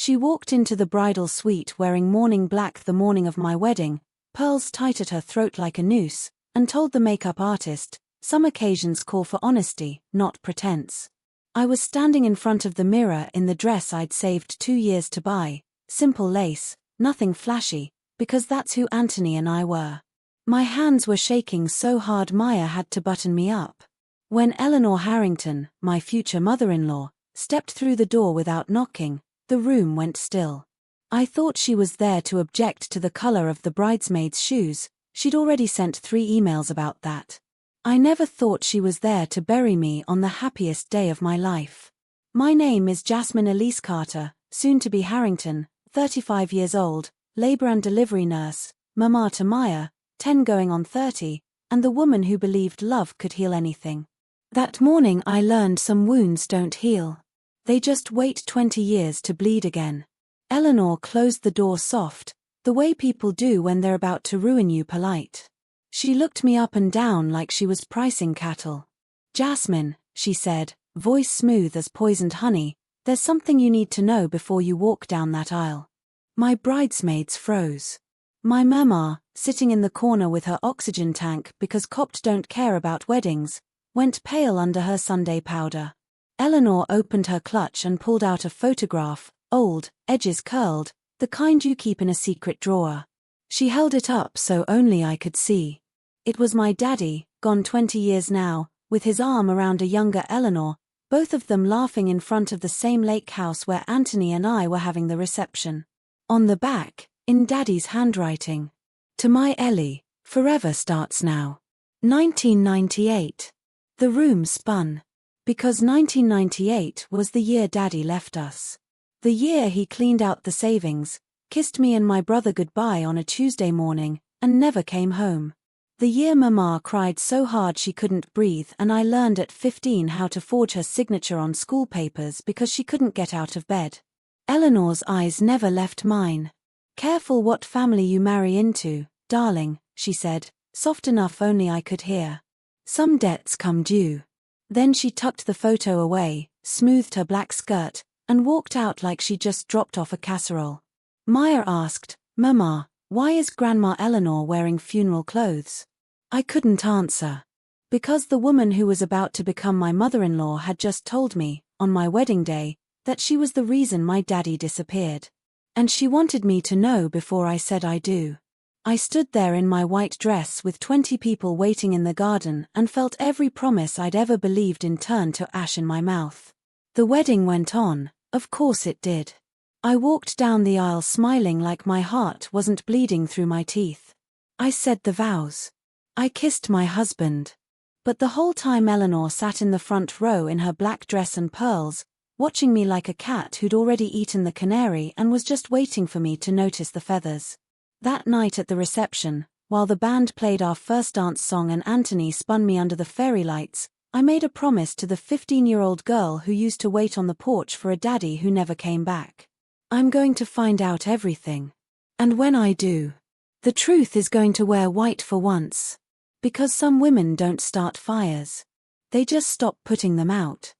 She walked into the bridal suite wearing mourning black the morning of my wedding, pearls tight at her throat like a noose, and told the makeup artist, "Some occasions call for honesty, not pretense." I was standing in front of the mirror in the dress I'd saved 2 years to buy, simple lace, nothing flashy, because that's who Anthony and I were. My hands were shaking so hard Maya had to button me up. When Eleanor Harrington, my future mother-in-law, stepped through the door without knocking, the room went still. I thought she was there to object to the color of the bridesmaid's shoes. She'd already sent 3 emails about that. I never thought she was there to bury me on the happiest day of my life. My name is Jasmine Elise Carter, soon to be Harrington, 35 years old, labor and delivery nurse, mama to Maya, 10 going on 30, and the woman who believed love could heal anything. That morning I learned some wounds don't heal. They just wait 20 years to bleed again. Eleanor closed the door soft, the way people do when they're about to ruin you polite. She looked me up and down like she was pricing cattle. "Jasmine," she said, voice smooth as poisoned honey, "there's something you need to know before you walk down that aisle." My bridesmaids froze. My mama, sitting in the corner with her oxygen tank because cops don't care about weddings, went pale under her Sunday powder. Eleanor opened her clutch and pulled out a photograph, old, edges curled, the kind you keep in a secret drawer. She held it up so only I could see. It was my daddy, gone 20 years now, with his arm around a younger Eleanor, both of them laughing in front of the same lake house where Anthony and I were having the reception. On the back, in Daddy's handwriting, "To my Ellie, forever starts now. 1998. The room spun. Because 1998 was the year Daddy left us. The year he cleaned out the savings, kissed me and my brother goodbye on a Tuesday morning, and never came home. The year Mama cried so hard she couldn't breathe and I learned at 15 how to forge her signature on school papers because she couldn't get out of bed. Eleanor's eyes never left mine. "Careful what family you marry into, darling," she said, soft enough only I could hear. "Some debts come due." Then she tucked the photo away, smoothed her black skirt, and walked out like she just dropped off a casserole. Maya asked, "Mama, why is Grandma Eleanor wearing funeral clothes?" I couldn't answer. Because the woman who was about to become my mother-in-law had just told me, on my wedding day, that she was the reason my daddy disappeared. And she wanted me to know before I said I do. I stood there in my white dress with 20 people waiting in the garden and felt every promise I'd ever believed in turn to ash in my mouth. The wedding went on, of course it did. I walked down the aisle smiling like my heart wasn't bleeding through my teeth. I said the vows. I kissed my husband. But the whole time Eleanor sat in the front row in her black dress and pearls, watching me like a cat who'd already eaten the canary and was just waiting for me to notice the feathers. That night at the reception, while the band played our first dance song and Anthony spun me under the fairy lights, I made a promise to the 15-year-old girl who used to wait on the porch for a daddy who never came back. I'm going to find out everything. And when I do, the truth is going to wear white for once. Because some women don't start fires. They just stop putting them out.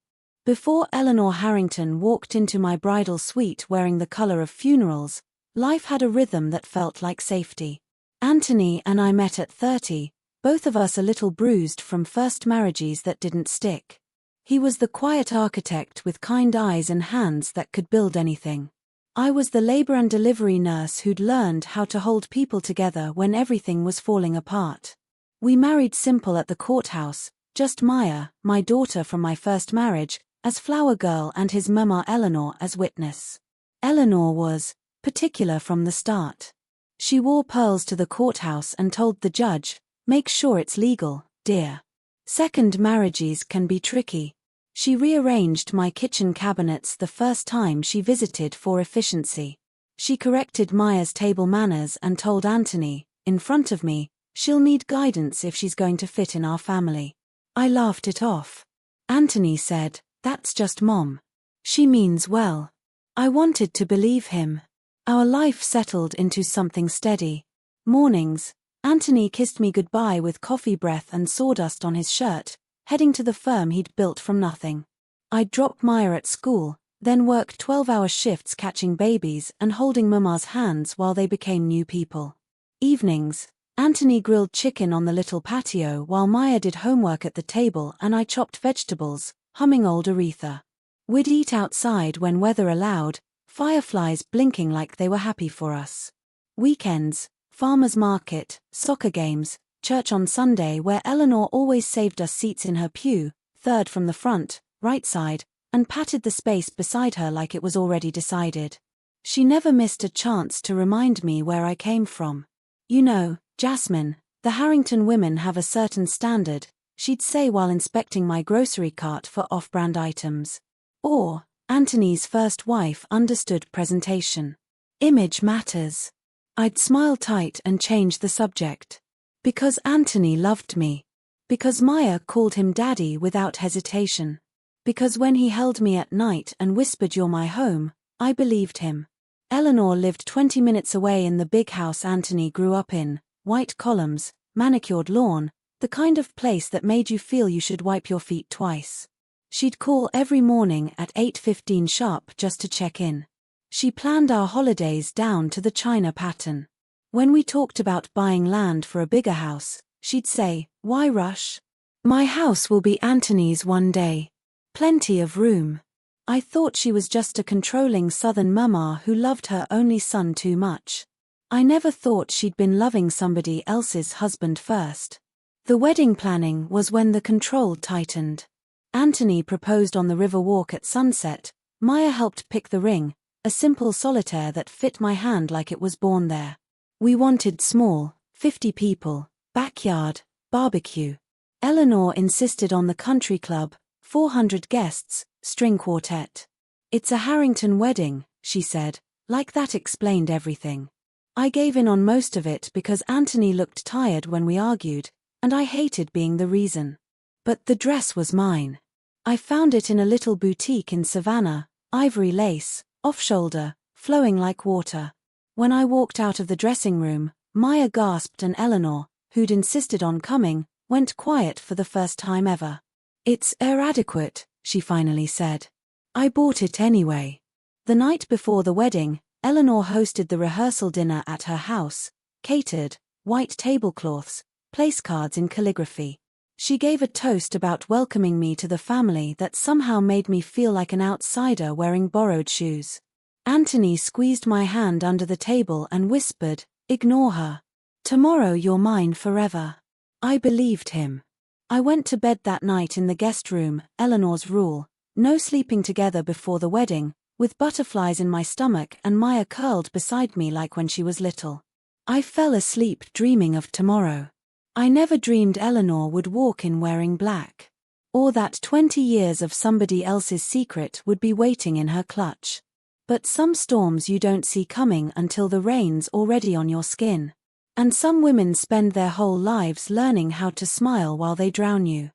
Before Eleanor Harrington walked into my bridal suite wearing the color of funerals, life had a rhythm that felt like safety. Anthony and I met at 30, both of us a little bruised from first marriages that didn't stick. He was the quiet architect with kind eyes and hands that could build anything. I was the labor and delivery nurse who'd learned how to hold people together when everything was falling apart. We married simple at the courthouse, just Maya, my daughter from my first marriage, as flower girl and his mama Eleanor as witness. Eleanor was particular from the start. She wore pearls to the courthouse and told the judge, "Make sure it's legal, dear. Second marriages can be tricky." She rearranged my kitchen cabinets the first time she visited for efficiency. She corrected Maya's table manners and told Anthony, in front of me, she'll need guidance if she's going to fit in our family. I laughed it off. Anthony said, "That's just Mom. She means well." I wanted to believe him. Our life settled into something steady. Mornings, Anthony kissed me goodbye with coffee breath and sawdust on his shirt, heading to the firm he'd built from nothing. I'd drop Maya at school, then worked 12-hour shifts catching babies and holding Mama's hands while they became new people. Evenings, Anthony grilled chicken on the little patio while Maya did homework at the table and I chopped vegetables, humming old Aretha. We'd eat outside when weather allowed, fireflies blinking like they were happy for us. Weekends, farmers market, soccer games, church on Sunday where Eleanor always saved us seats in her pew, third from the front, right side, and patted the space beside her like it was already decided. She never missed a chance to remind me where I came from. You know, Jasmine, the Harrington women have a certain standard, she'd say while inspecting my grocery cart for off-brand items. Or, Anthony's first wife understood presentation. Image matters. I'd smile tight and change the subject. Because Anthony loved me. Because Maya called him daddy without hesitation. Because when he held me at night and whispered "You're my home," I believed him. Eleanor lived 20 minutes away in the big house Anthony grew up in, white columns, manicured lawn, the kind of place that made you feel you should wipe your feet twice. She'd call every morning at 8:15 sharp just to check in. She planned our holidays down to the China pattern. When we talked about buying land for a bigger house, she'd say, "Why rush? My house will be Anthony's one day. Plenty of room." I thought she was just a controlling southern mama who loved her only son too much. I never thought she'd been loving somebody else's husband first. The wedding planning was when the control tightened. Anthony proposed on the river walk at sunset, Maya helped pick the ring, a simple solitaire that fit my hand like it was born there. We wanted small, 50 people, backyard, barbecue. Eleanor insisted on the country club, 400 guests, string quartet. "It's a Harrington wedding," she said, like that explained everything. I gave in on most of it because Anthony looked tired when we argued, and I hated being the reason. But the dress was mine. I found it in a little boutique in Savannah, ivory lace, off-shoulder, flowing like water. When I walked out of the dressing room, Maya gasped and Eleanor, who'd insisted on coming, went quiet for the first time ever. "It's inadequate," she finally said. I bought it anyway. The night before the wedding, Eleanor hosted the rehearsal dinner at her house, catered, white tablecloths, place cards in calligraphy. She gave a toast about welcoming me to the family that somehow made me feel like an outsider wearing borrowed shoes. Anthony squeezed my hand under the table and whispered, "Ignore her. Tomorrow you're mine forever." I believed him. I went to bed that night in the guest room, Eleanor's rule, no sleeping together before the wedding, with butterflies in my stomach and Maya curled beside me like when she was little. I fell asleep dreaming of tomorrow. I never dreamed Eleanor would walk in wearing black. Or that 20 years of somebody else's secret would be waiting in her clutch. But some storms you don't see coming until the rain's already on your skin. And some women spend their whole lives learning how to smile while they drown you.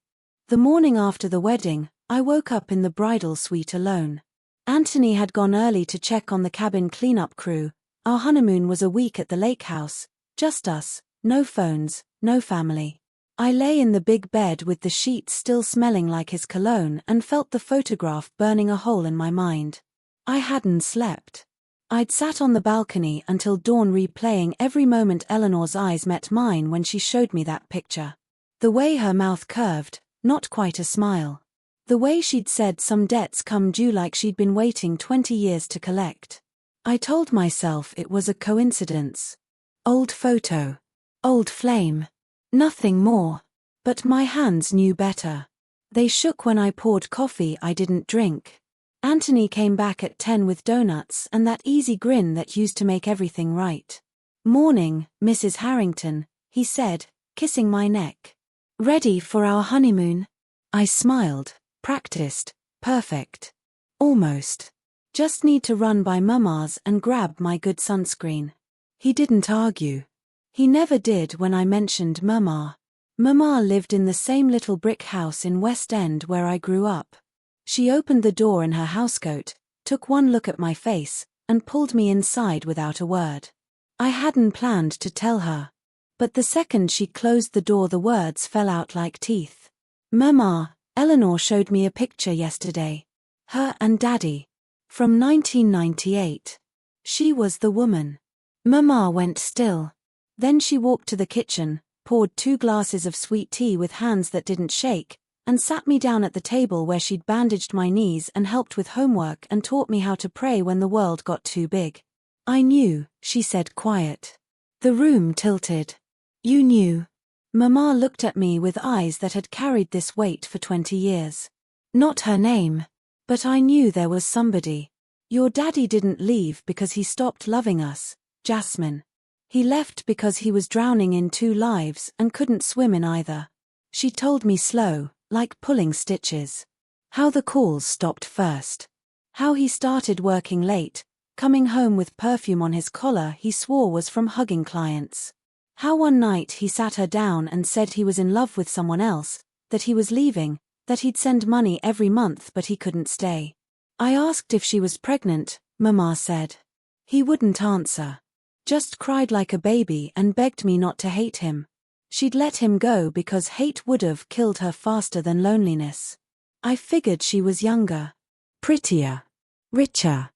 The morning after the wedding, I woke up in the bridal suite alone. Anthony had gone early to check on the cabin cleanup crew. Our honeymoon was a week at the lake house, just us, no phones, no family. I lay in the big bed with the sheets still smelling like his cologne and felt the photograph burning a hole in my mind. I hadn't slept. I'd sat on the balcony until dawn replaying every moment Eleanor's eyes met mine when she showed me that picture. The way her mouth curved, not quite a smile. The way she'd said some debts come due like she'd been waiting 20 years to collect. I told myself it was a coincidence. Old photo. Old flame. Nothing more. But my hands knew better. They shook when I poured coffee I didn't drink. Anthony came back at 10 with donuts and that easy grin that used to make everything right. "Morning, Mrs. Harrington," he said, kissing my neck. "Ready for our honeymoon?" I smiled. Practiced. Perfect. Almost. Just need to run by Mama's and grab my good sunscreen. He didn't argue. He never did when I mentioned Mama. Mama lived in the same little brick house in West End where I grew up. She opened the door in her housecoat, took one look at my face, and pulled me inside without a word. I hadn't planned to tell her. But the second she closed the door the words fell out like teeth. "Mama, Eleanor showed me a picture yesterday. Her and Daddy. From 1998. She was the woman. Mama went still. Then she walked to the kitchen, poured 2 glasses of sweet tea with hands that didn't shake, and sat me down at the table where she'd bandaged my knees and helped with homework and taught me how to pray when the world got too big. I knew, she said quiet. The room tilted. You knew. Mama looked at me with eyes that had carried this weight for 20 years. Not her name. But I knew there was somebody. Your daddy didn't leave because he stopped loving us, Jasmine. He left because he was drowning in 2 lives and couldn't swim in either. She told me slow, like pulling stitches. How the calls stopped first. How he started working late, coming home with perfume on his collar he swore was from hugging clients. How one night he sat her down and said he was in love with someone else, that he was leaving, that he'd send money every month but he couldn't stay. I asked if she was pregnant, Mama said. He wouldn't answer. Just cried like a baby and begged me not to hate him. She'd let him go because hate would've killed her faster than loneliness. I figured she was younger, prettier, richer.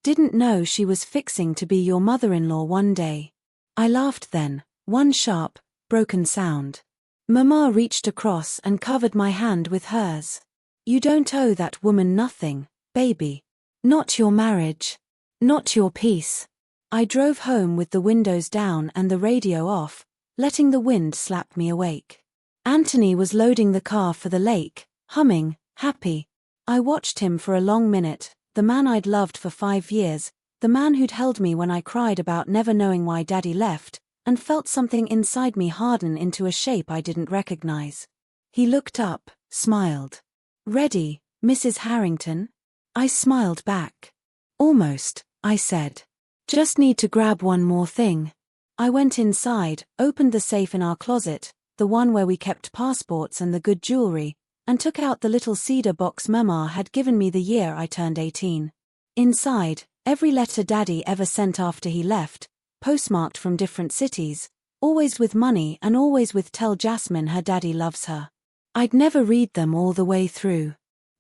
Didn't know she was fixing to be your mother-in-law one day. I laughed then, one sharp, broken sound. Mama reached across and covered my hand with hers. You don't owe that woman nothing, baby. Not your marriage. Not your peace. I drove home with the windows down and the radio off, letting the wind slap me awake. Anthony was loading the car for the lake, humming, happy. I watched him for a long minute, the man I'd loved for 5 years, the man who'd held me when I cried about never knowing why Daddy left, and felt something inside me harden into a shape I didn't recognize. He looked up, smiled. Ready, Mrs. Harrington? I smiled back. Almost, I said. Just need to grab one more thing. I went inside, opened the safe in our closet, the one where we kept passports and the good jewelry, and took out the little cedar box Mama had given me the year I turned 18. Inside, every letter Daddy ever sent after he left, postmarked from different cities, always with money and always with "Tell Jasmine her daddy loves her." I'd never read them all the way through.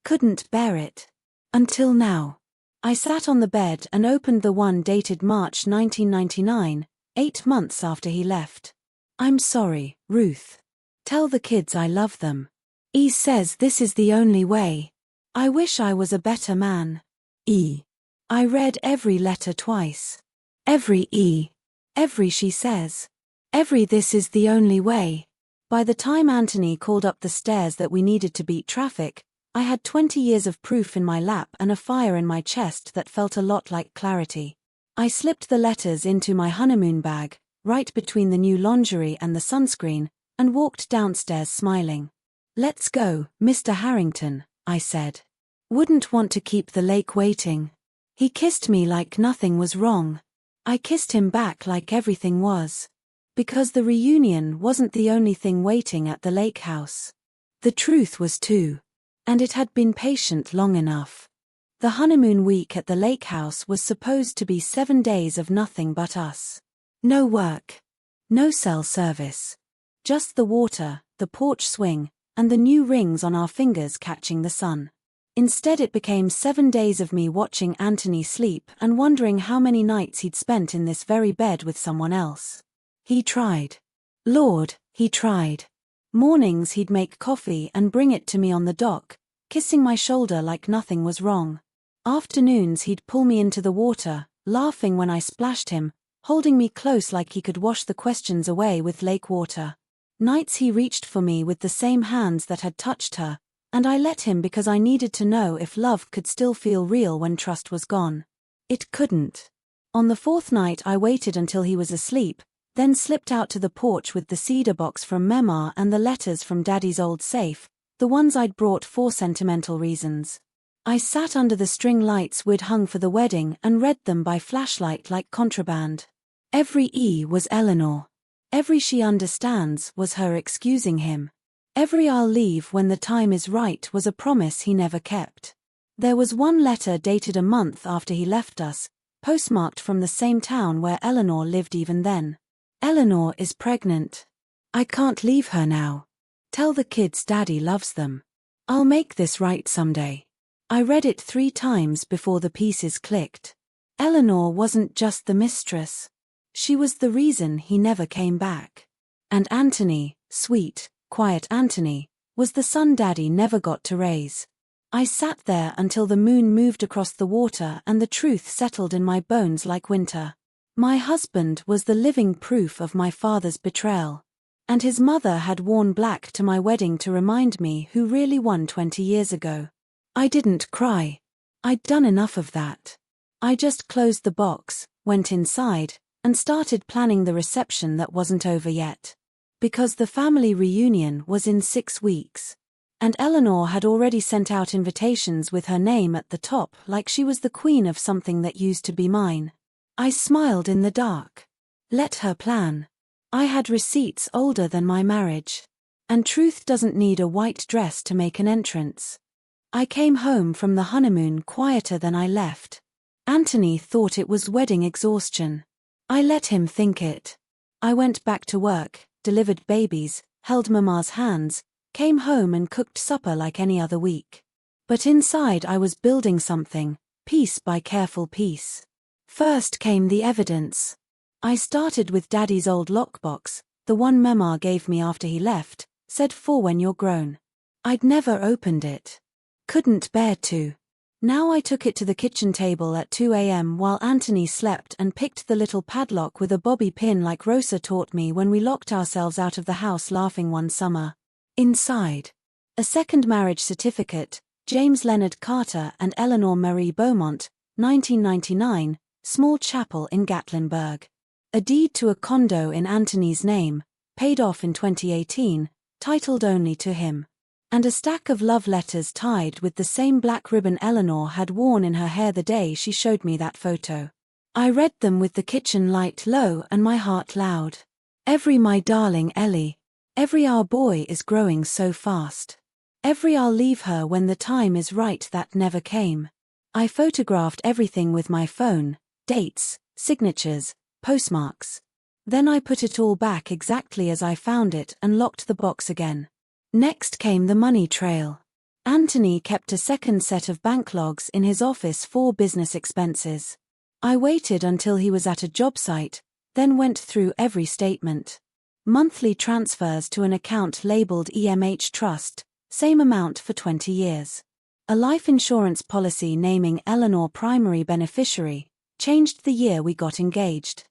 Couldn't bear it. Until now. I sat on the bed and opened the one dated March 1999, 8 months after he left. I'm sorry, Ruth. Tell the kids I love them. E says this is the only way. I wish I was a better man. E. I read every letter twice. Every E. Every she says. Every this is the only way. By the time Anthony called up the stairs that we needed to beat traffic, I had 20 years of proof in my lap and a fire in my chest that felt a lot like clarity. I slipped the letters into my honeymoon bag, right between the new lingerie and the sunscreen, and walked downstairs smiling. Let's go, Mr. Harrington, I said. Wouldn't want to keep the lake waiting. He kissed me like nothing was wrong. I kissed him back like everything was. Because the reunion wasn't the only thing waiting at the lake house. The truth was too. And it had been patient long enough. The honeymoon week at the lake house was supposed to be 7 days of nothing but us. No work. No cell service. Just the water, the porch swing, and the new rings on our fingers catching the sun. Instead it became 7 days of me watching Anthony sleep and wondering how many nights he'd spent in this very bed with someone else. He tried. Lord, he tried. Mornings he'd make coffee and bring it to me on the dock, kissing my shoulder like nothing was wrong. Afternoons he'd pull me into the water, laughing when I splashed him, holding me close like he could wash the questions away with lake water. Nights he reached for me with the same hands that had touched her, and I let him because I needed to know if love could still feel real when trust was gone. It couldn't. On the 4th night I waited until he was asleep, then slipped out to the porch with the cedar box from Mema and the letters from Daddy's old safe, the ones I'd brought for sentimental reasons. I sat under the string lights we'd hung for the wedding and read them by flashlight like contraband. Every E was Eleanor. Every she understands was her excusing him. Every I'll leave when the time is right was a promise he never kept. There was one letter dated a month after he left us, postmarked from the same town where Eleanor lived even then. Eleanor is pregnant. I can't leave her now. Tell the kids Daddy loves them. I'll make this right someday. I read it 3 times before the pieces clicked. Eleanor wasn't just the mistress. She was the reason he never came back. And Anthony, sweet, quiet Anthony, was the son Daddy never got to raise. I sat there until the moon moved across the water and the truth settled in my bones like winter. My husband was the living proof of my father's betrayal. And his mother had worn black to my wedding to remind me who really won 20 years ago. I didn't cry. I'd done enough of that. I just closed the box, went inside, and started planning the reception that wasn't over yet. Because the family reunion was in 6 weeks. And Eleanor had already sent out invitations with her name at the top like she was the queen of something that used to be mine. I smiled in the dark. Let her plan. I had receipts older than my marriage. And truth doesn't need a white dress to make an entrance. I came home from the honeymoon quieter than I left. Anthony thought it was wedding exhaustion. I let him think it. I went back to work, delivered babies, held Mama's hands, came home and cooked supper like any other week. But inside I was building something, piece by careful piece. First came the evidence. I started with Daddy's old lockbox, the one Mama gave me after he left, said for when you're grown. I'd never opened it. Couldn't bear to. Now I took it to the kitchen table at 2 a.m. while Anthony slept and picked the little padlock with a bobby pin like Rosa taught me when we locked ourselves out of the house laughing one summer. Inside. A second marriage certificate, James Leonard Carter and Eleanor Marie Beaumont, 1999, small chapel in Gatlinburg. A deed to a condo in Anthony's name, paid off in 2018, titled only to him. And a stack of love letters tied with the same black ribbon Eleanor had worn in her hair the day she showed me that photo. I read them with the kitchen light low and my heart loud. Every my darling Ellie. Every our boy is growing so fast. Every I'll leave her when the time is right that never came. I photographed everything with my phone, dates, signatures, postmarks. Then I put it all back exactly as I found it and locked the box again. Next came the money trail. Anthony kept a second set of bank logs in his office for business expenses. I waited until he was at a job site, then went through every statement. Monthly transfers to an account labeled EMH Trust, same amount for 20 years. A life insurance policy naming Eleanor primary beneficiary, changed the year we got engaged.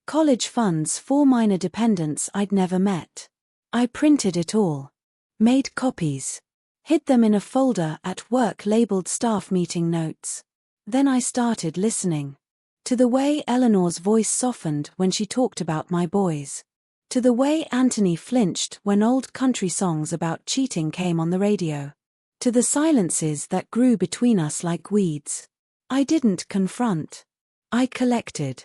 College funds for minor dependents I'd never met. I printed it all. Made copies. Hid them in a folder at work labeled staff meeting notes. Then I started listening. To the way Eleanor's voice softened when she talked about my boys. To the way Anthony flinched when old country songs about cheating came on the radio. To the silences that grew between us like weeds. I didn't confront. I collected.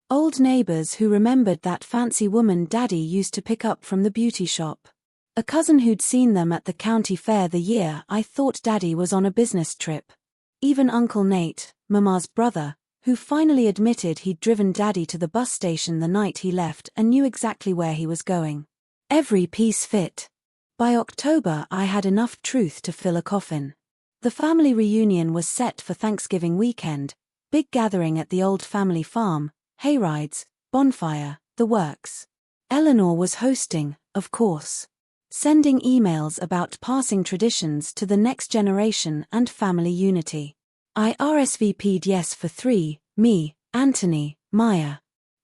Old neighbors who remembered that fancy woman Daddy used to pick up from the beauty shop. A cousin who'd seen them at the county fair the year I thought Daddy was on a business trip. Even Uncle Nate, Mama's brother, who finally admitted he'd driven Daddy to the bus station the night he left and knew exactly where he was going. Every piece fit. By October I had enough truth to fill a coffin. The family reunion was set for Thanksgiving weekend, big gathering at the old family farm, hayrides, bonfire, the works. Eleanor was hosting, of course. Sending emails about passing traditions to the next generation and family unity. I RSVP'd yes for 3, me, Anthony, Maya.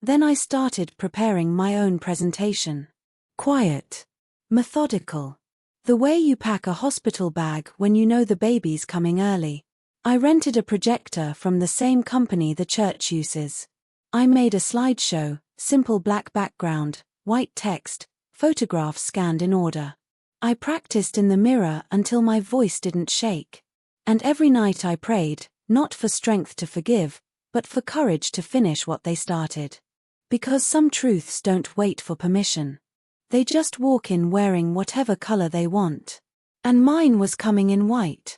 Then I started preparing my own presentation. Quiet. Methodical. The way you pack a hospital bag when you know the baby's coming early. I rented a projector from the same company the church uses. I made a slideshow, simple black background, white text, photographs scanned in order. I practiced in the mirror until my voice didn't shake. And every night I prayed, not for strength to forgive, but for courage to finish what they started. Because some truths don't wait for permission. They just walk in wearing whatever color they want. And mine was coming in white.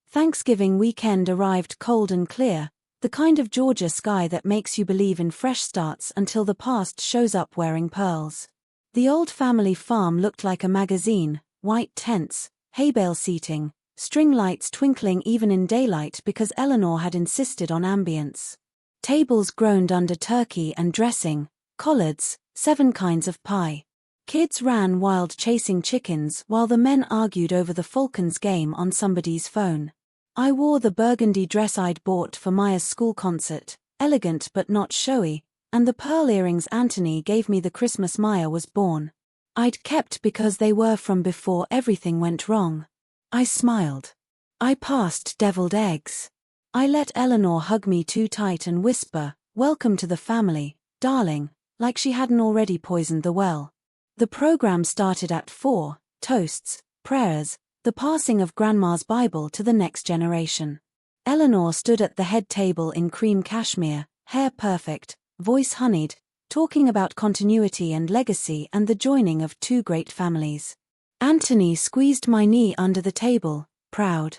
Thanksgiving weekend arrived cold and clear, the kind of Georgia sky that makes you believe in fresh starts until the past shows up wearing pearls. The old family farm looked like a magazine, white tents, hay bale seating, string lights twinkling even in daylight because Eleanor had insisted on ambience. Tables groaned under turkey and dressing, collards, 7 kinds of pie. Kids ran wild chasing chickens while the men argued over the Falcons game on somebody's phone. I wore the burgundy dress I'd bought for Maya's school concert, elegant but not showy, and the pearl earrings Anthony gave me the Christmas Maya was born. I'd kept because they were from before everything went wrong. I smiled. I passed deviled eggs. I let Eleanor hug me too tight and whisper, "Welcome to the family, darling," like she hadn't already poisoned the well. The program started at 4, toasts, prayers, the passing of Grandma's Bible to the next generation. Eleanor stood at the head table in cream cashmere, hair perfect, voice honeyed, talking about continuity and legacy and the joining of 2 great families. Anthony squeezed my knee under the table, proud.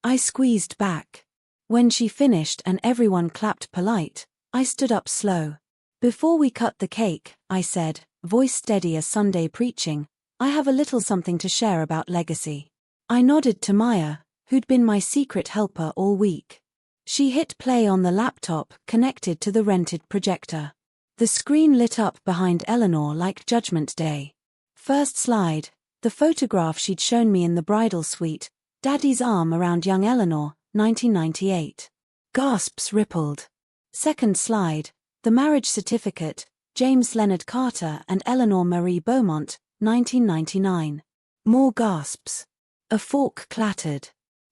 I squeezed back. When she finished and everyone clapped polite, I stood up slow. "Before we cut the cake," I said, voice steady as Sunday preaching, "I have a little something to share about legacy." I nodded to Maya, who'd been my secret helper all week. She hit play on the laptop connected to the rented projector. The screen lit up behind Eleanor like Judgment Day. First slide, the photograph she'd shown me in the bridal suite, Daddy's arm around young Eleanor, 1998. Gasps rippled. Second slide, the marriage certificate, James Leonard Carter and Eleanor Marie Beaumont, 1999. More gasps. A fork clattered.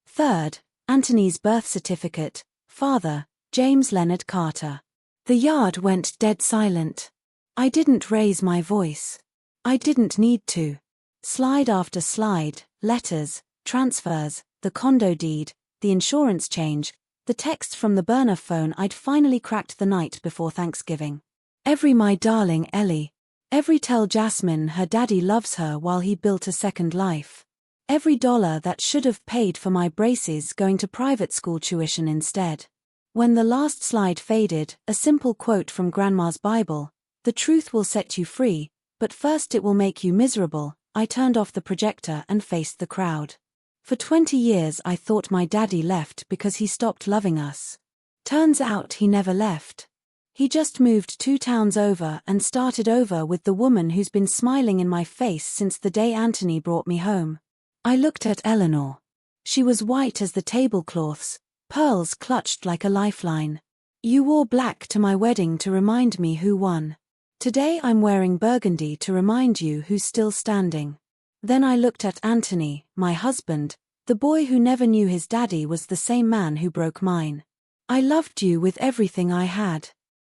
Third, Anthony's birth certificate, father, James Leonard Carter. The yard went dead silent. I didn't raise my voice. I didn't need to. Slide after slide, letters, transfers, the condo deed, the insurance change, the text from the burner phone I'd finally cracked the night before Thanksgiving. Every "my darling Ellie." Every "tell Jasmine her daddy loves her while he built a second life." Every dollar that should have paid for my braces going to private school tuition instead. When the last slide faded, a simple quote from Grandma's Bible, "The truth will set you free, but first it will make you miserable," I turned off the projector and faced the crowd. For 20 years I thought my daddy left because he stopped loving us. Turns out he never left. He just moved 2 towns over and started over with the woman who's been smiling in my face since the day Anthony brought me home. I looked at Eleanor. She was white as the tablecloths, pearls clutched like a lifeline. "You wore black to my wedding to remind me who won. Today I'm wearing burgundy to remind you who's still standing." Then I looked at Anthony, my husband, the boy who never knew his daddy was the same man who broke mine. "I loved you with everything I had.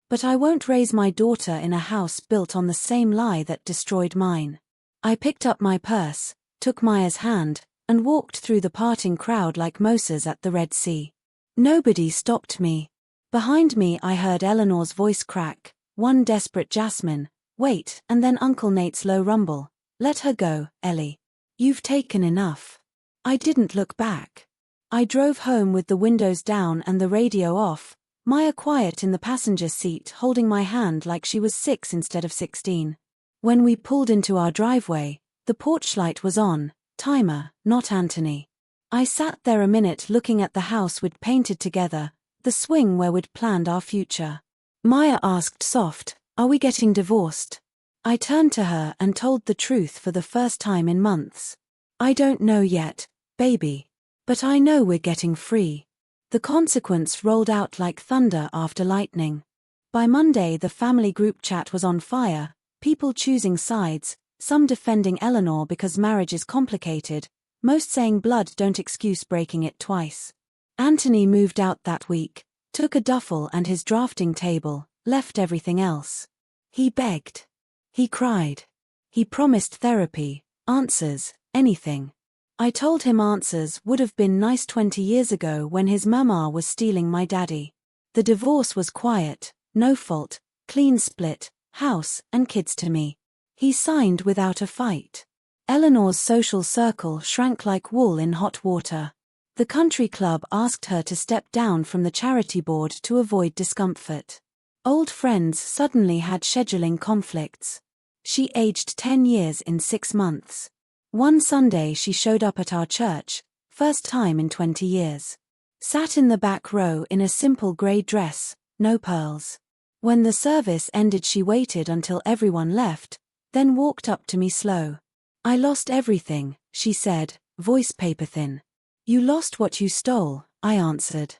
But I won't raise my daughter in a house built on the same lie that destroyed mine." I picked up my purse, took Maya's hand, and walked through the parting crowd like Moses at the Red Sea. Nobody stopped me. Behind me I heard Eleanor's voice crack, one desperate Jasmine, "Wait," and then Uncle Nate's low rumble, "Let her go, Ellie. You've taken enough." I didn't look back. I drove home with the windows down and the radio off, Maya quiet in the passenger seat holding my hand like she was 6 instead of 16. When we pulled into our driveway, the porch light was on, timer, not Anthony. I sat there a minute looking at the house we'd painted together, the swing where we'd planned our future. Maya asked soft, "Are we getting divorced?" I turned to her and told the truth for the first time in months. "I don't know yet, baby. But I know we're getting free." The consequence rolled out like thunder after lightning. By Monday the family group chat was on fire, people choosing sides, some defending Eleanor because marriage is complicated, most saying blood don't excuse breaking it twice. Anthony moved out that week, took a duffel and his drafting table, left everything else. He begged. He cried. He promised therapy, answers, anything. I told him answers would have been nice 20 years ago when his mama was stealing my daddy. The divorce was quiet, no fault, clean split, house and kids to me. He signed without a fight. Eleanor's social circle shrank like wool in hot water. The country club asked her to step down from the charity board to avoid discomfort. Old friends suddenly had scheduling conflicts. She aged 10 years in 6 months. One Sunday she showed up at our church, first time in 20 years. Sat in the back row in a simple grey dress, no pearls. When the service ended she waited until everyone left, then walked up to me slow. "I lost everything," she said, voice paper thin. "You lost what you stole," I answered.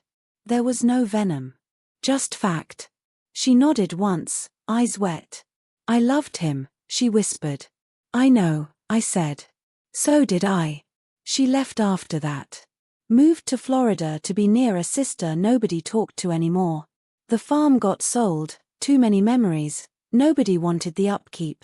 There was no venom. Just fact. She nodded once, eyes wet. "I loved him," she whispered. "I know," I said. "So did I." She left after that. Moved to Florida to be near a sister nobody talked to anymore. The farm got sold, too many memories, nobody wanted the upkeep.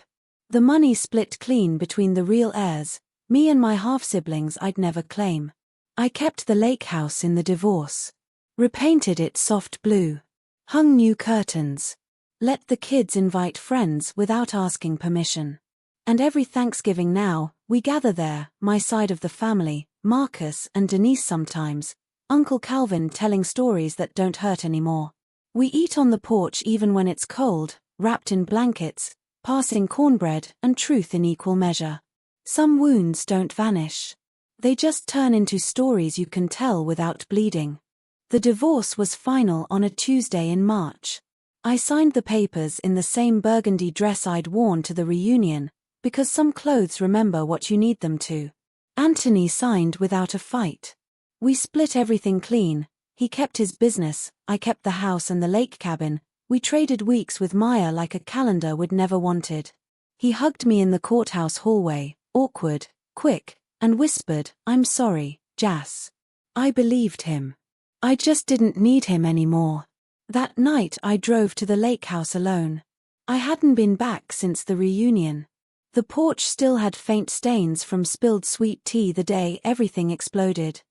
The money split clean between the real heirs, me and my half-siblings I'd never claim. I kept the lake house in the divorce. Repainted it soft blue. Hung new curtains. Let the kids invite friends without asking permission. And every Thanksgiving now, we gather there, my side of the family, Marcus and Denise sometimes, Uncle Calvin telling stories that don't hurt anymore. We eat on the porch even when it's cold, wrapped in blankets, passing cornbread and truth in equal measure. Some wounds don't vanish. They just turn into stories you can tell without bleeding. The divorce was final on a Tuesday in March. I signed the papers in the same burgundy dress I'd worn to the reunion, because some clothes remember what you need them to. Anthony signed without a fight. We split everything clean. He kept his business, I kept the house and the lake cabin. We traded weeks with Maya like a calendar we'd never wanted. He hugged me in the courthouse hallway, awkward, quick, and whispered, "I'm sorry, Jas." I believed him. I just didn't need him anymore. That night I drove to the lake house alone. I hadn't been back since the reunion. The porch still had faint stains from spilled sweet tea the day everything exploded.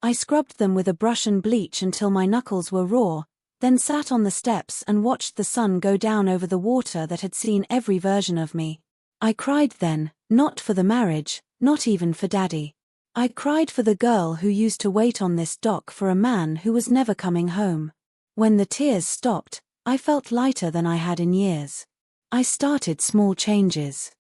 I scrubbed them with a brush and bleach until my knuckles were raw, then sat on the steps and watched the sun go down over the water that had seen every version of me. I cried then, not for the marriage, not even for Daddy. I cried for the girl who used to wait on this dock for a man who was never coming home. When the tears stopped, I felt lighter than I had in years. I started small changes.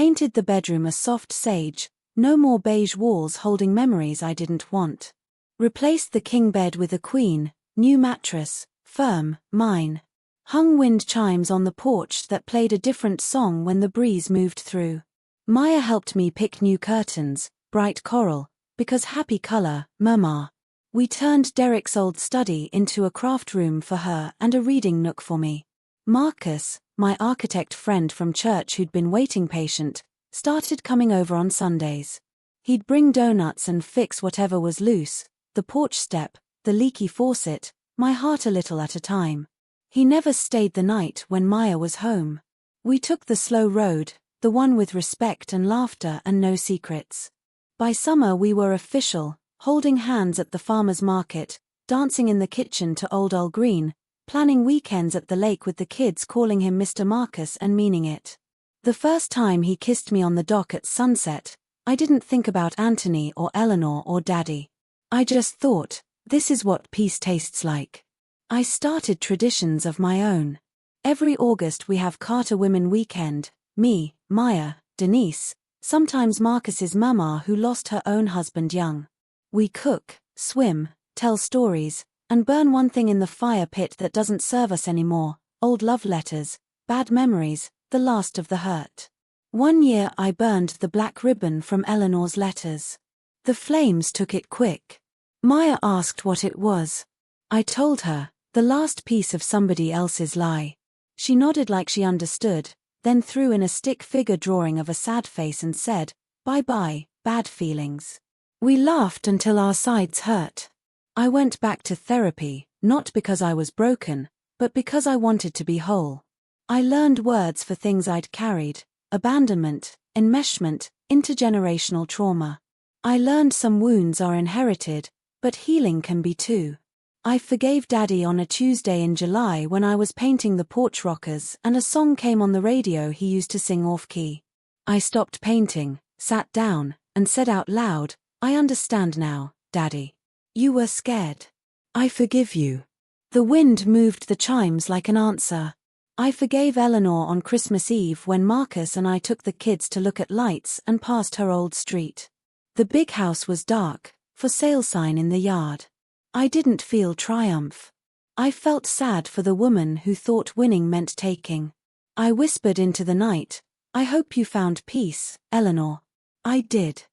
Painted the bedroom a soft sage, no more beige walls holding memories I didn't want. Replaced the king bed with a queen, new mattress, firm, mine. Hung wind chimes on the porch that played a different song when the breeze moved through. Maya helped me pick new curtains, bright coral, because happy color, mama. We turned Derek's old study into a craft room for her and a reading nook for me. Marcus, my architect friend from church who'd been waiting patient, started coming over on Sundays. He'd bring donuts and fix whatever was loose, the porch step, the leaky faucet, my heart a little at a time. He never stayed the night when Maya was home. We took the slow road, the one with respect and laughter and no secrets. By summer we were official, holding hands at the farmer's market, dancing in the kitchen to Old Al Green, planning weekends at the lake with the kids calling him Mr. Marcus and meaning it. The first time he kissed me on the dock at sunset, I didn't think about Anthony or Eleanor or Daddy. I just thought, this is what peace tastes like. I started traditions of my own. Every August we have Carter Women Weekend, me, Maya, Denise, sometimes Marcus's mama who lost her own husband young. We cook, swim, tell stories, and burn one thing in the fire pit that doesn't serve us anymore, old love letters, bad memories, the last of the hurt. One year I burned the black ribbon from Eleanor's letters. The flames took it quick. Maya asked what it was. I told her, the last piece of somebody else's lie. She nodded like she understood, then threw in a stick figure drawing of a sad face and said, "Bye-bye, bad feelings." We laughed until our sides hurt. I went back to therapy, not because I was broken, but because I wanted to be whole. I learned words for things I'd carried, abandonment, enmeshment, intergenerational trauma. I learned some wounds are inherited, but healing can be too. I forgave Daddy on a Tuesday in July when I was painting the porch rockers and a song came on the radio he used to sing off-key. I stopped painting, sat down, and said out loud, "I understand now, Daddy. You were scared. I forgive you." The wind moved the chimes like an answer. I forgave Eleanor on Christmas Eve when Marcus and I took the kids to look at lights and passed her old street. The big house was dark, For sale sign in the yard. I didn't feel triumph. I felt sad for the woman who thought winning meant taking. I whispered into the night, I hope you found peace, Eleanor. I did.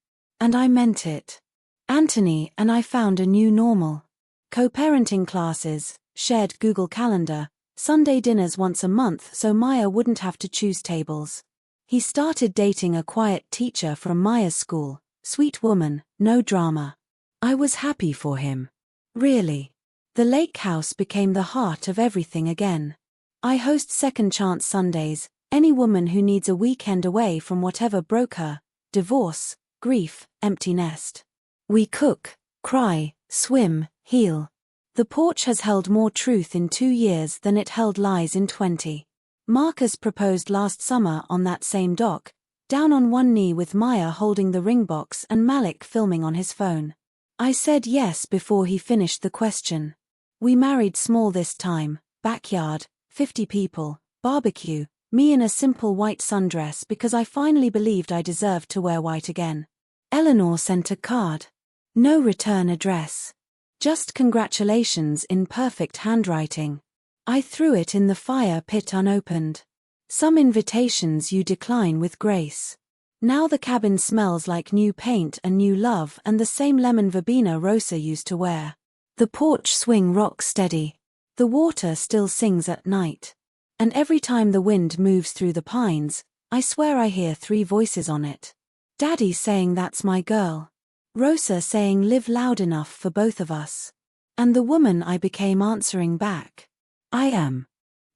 And I meant it. Anthony and I found a new normal. Co-parenting classes, shared Google Calendar, Sunday dinners once a month so Maya wouldn't have to choose tables. He started dating a quiet teacher from Maya's school, sweet woman, no drama. I was happy for him. Really. The lake house became the heart of everything again. I host Second Chance Sundays, any woman who needs a weekend away from whatever broke her, divorce, grief, empty nest. We cook, cry, swim, heal. The porch has held more truth in 2 years than it held lies in 20. Marcus proposed last summer on that same dock, down on one knee with Maya holding the ring box and Malik filming on his phone. I said yes before he finished the question. We married small this time, backyard, 50 people, barbecue, me in a simple white sundress because I finally believed I deserved to wear white again. Eleanor sent a card. No return address. Just congratulations in perfect handwriting. I threw it in the fire pit unopened. Some invitations you decline with grace. Now the cabin smells like new paint and new love and the same lemon verbena Rosa used to wear. The porch swing rocks steady. The water still sings at night. And every time the wind moves through the pines, I swear I hear 3 voices on it. Daddy saying that's my girl. Rosa saying live loud enough for both of us. And the woman I became answering back. I am.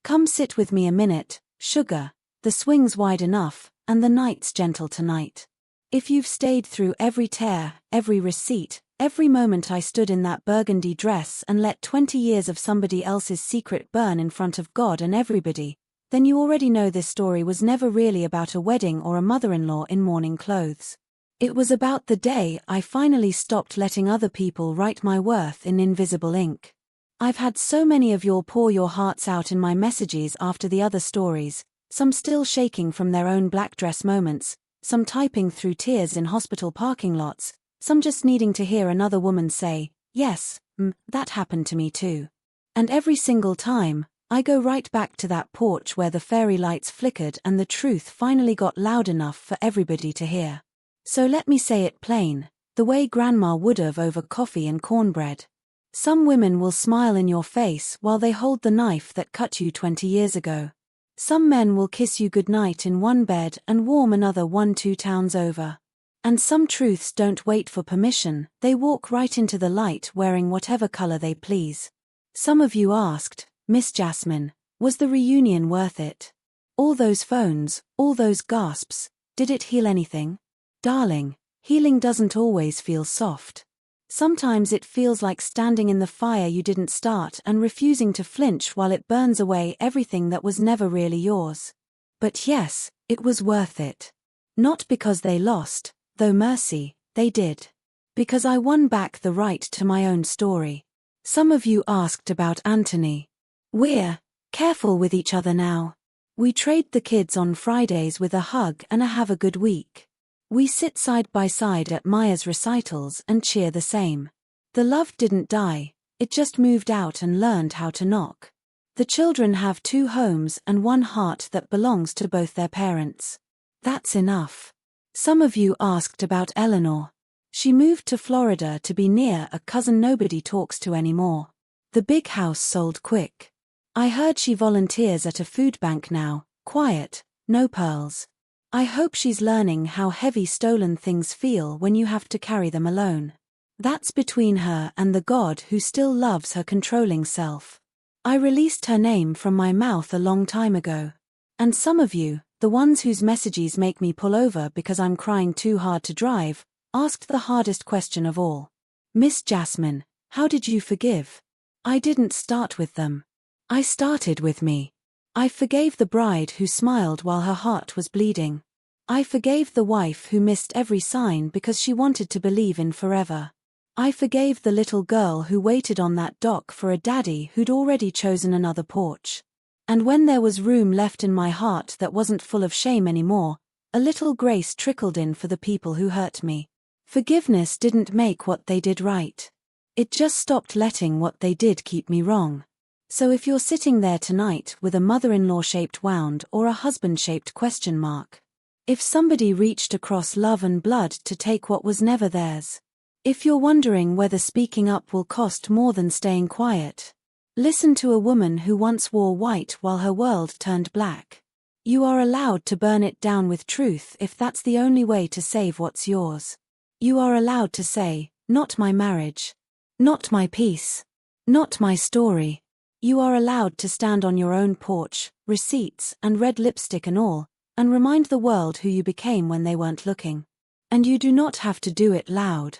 Come sit with me a minute, sugar, the swing's wide enough, and the night's gentle tonight. If you've stayed through every tear, every receipt, every moment I stood in that burgundy dress and let 20 years of somebody else's secret burn in front of God and everybody, then you already know this story was never really about a wedding or a mother-in-law in mourning clothes. It was about the day I finally stopped letting other people write my worth in invisible ink. I've had so many of y'all pour your hearts out in my messages after the other stories, some still shaking from their own black dress moments, some typing through tears in hospital parking lots, some just needing to hear another woman say, yes, that happened to me too. And every single time, I go right back to that porch where the fairy lights flickered and the truth finally got loud enough for everybody to hear. So let me say it plain, the way Grandma would've over coffee and cornbread. Some women will smile in your face while they hold the knife that cut you 20 years ago. Some men will kiss you goodnight in one bed and warm another 1-2 towns over. And some truths don't wait for permission, they walk right into the light wearing whatever color they please. Some of you asked, Miss Jasmine, was the reunion worth it? All those phones, all those gasps, did it heal anything? Darling, healing doesn't always feel soft. Sometimes it feels like standing in the fire you didn't start and refusing to flinch while it burns away everything that was never really yours. But yes, it was worth it. Not because they lost, though mercy, they did. Because I won back the right to my own story. Some of you asked about Anthony. We're careful with each other now. We trade the kids on Fridays with a hug and a have a good week. We sit side by side at Maya's recitals and cheer the same. The love didn't die, it just moved out and learned how to knock. The children have 2 homes and 1 heart that belongs to both their parents. That's enough. Some of you asked about Eleanor. She moved to Florida to be near a cousin nobody talks to anymore. The big house sold quick. I heard she volunteers at a food bank now, quiet, no pearls. I hope she's learning how heavy stolen things feel when you have to carry them alone. That's between her and the God who still loves her controlling self. I released her name from my mouth a long time ago. And some of you, the ones whose messages make me pull over because I'm crying too hard to drive, asked the hardest question of all. Miss Jasmine, how did you forgive? I didn't start with them. I started with me. I forgave the bride who smiled while her heart was bleeding. I forgave the wife who missed every sign because she wanted to believe in forever. I forgave the little girl who waited on that dock for a daddy who'd already chosen another porch. And when there was room left in my heart that wasn't full of shame anymore, a little grace trickled in for the people who hurt me. Forgiveness didn't make what they did right. It just stopped letting what they did keep me wrong. So if you're sitting there tonight with a mother-in-law shaped wound or a husband shaped question mark, if somebody reached across love and blood to take what was never theirs, if you're wondering whether speaking up will cost more than staying quiet, listen to a woman who once wore white while her world turned black. You are allowed to burn it down with truth if that's the only way to save what's yours. You are allowed to say, not my marriage. Not my peace. Not my story. You are allowed to stand on your own porch, receipts and red lipstick and all, and remind the world who you became when they weren't looking. And you do not have to do it loud.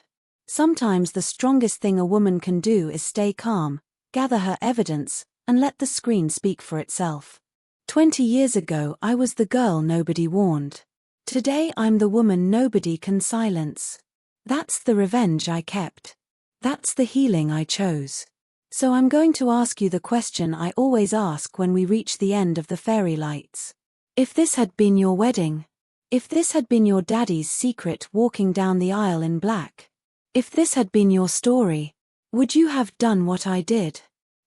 Sometimes the strongest thing a woman can do is stay calm, gather her evidence, and let the screen speak for itself. 20 years ago I was the girl nobody warned. Today I'm the woman nobody can silence. That's the revenge I kept. That's the healing I chose. So I'm going to ask you the question I always ask when we reach the end of the fairy lights. If this had been your wedding, if this had been your daddy's secret walking down the aisle in black, if this had been your story, would you have done what I did?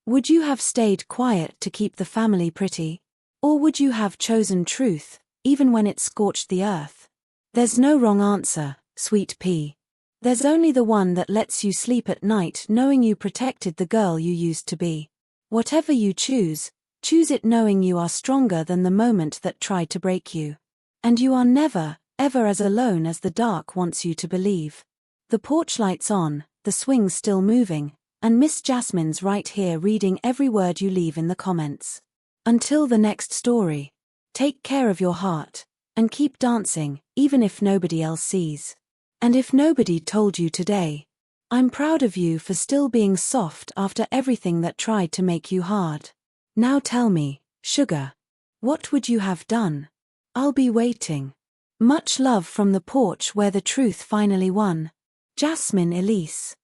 Would you have stayed quiet to keep the family pretty? Or would you have chosen truth, even when it scorched the earth? There's no wrong answer, sweet pea. There's only the one that lets you sleep at night knowing you protected the girl you used to be. Whatever you choose, choose it knowing you are stronger than the moment that tried to break you. And you are never, ever as alone as the dark wants you to believe. The porch light's on, the swing's still moving, and Miss Jasmine's right here reading every word you leave in the comments. Until the next story, take care of your heart, and keep dancing, even if nobody else sees. And if nobody told you today, I'm proud of you for still being soft after everything that tried to make you hard. Now tell me, sugar, what would you have done? I'll be waiting. Much love from the porch where the truth finally won. Jasmine Elise.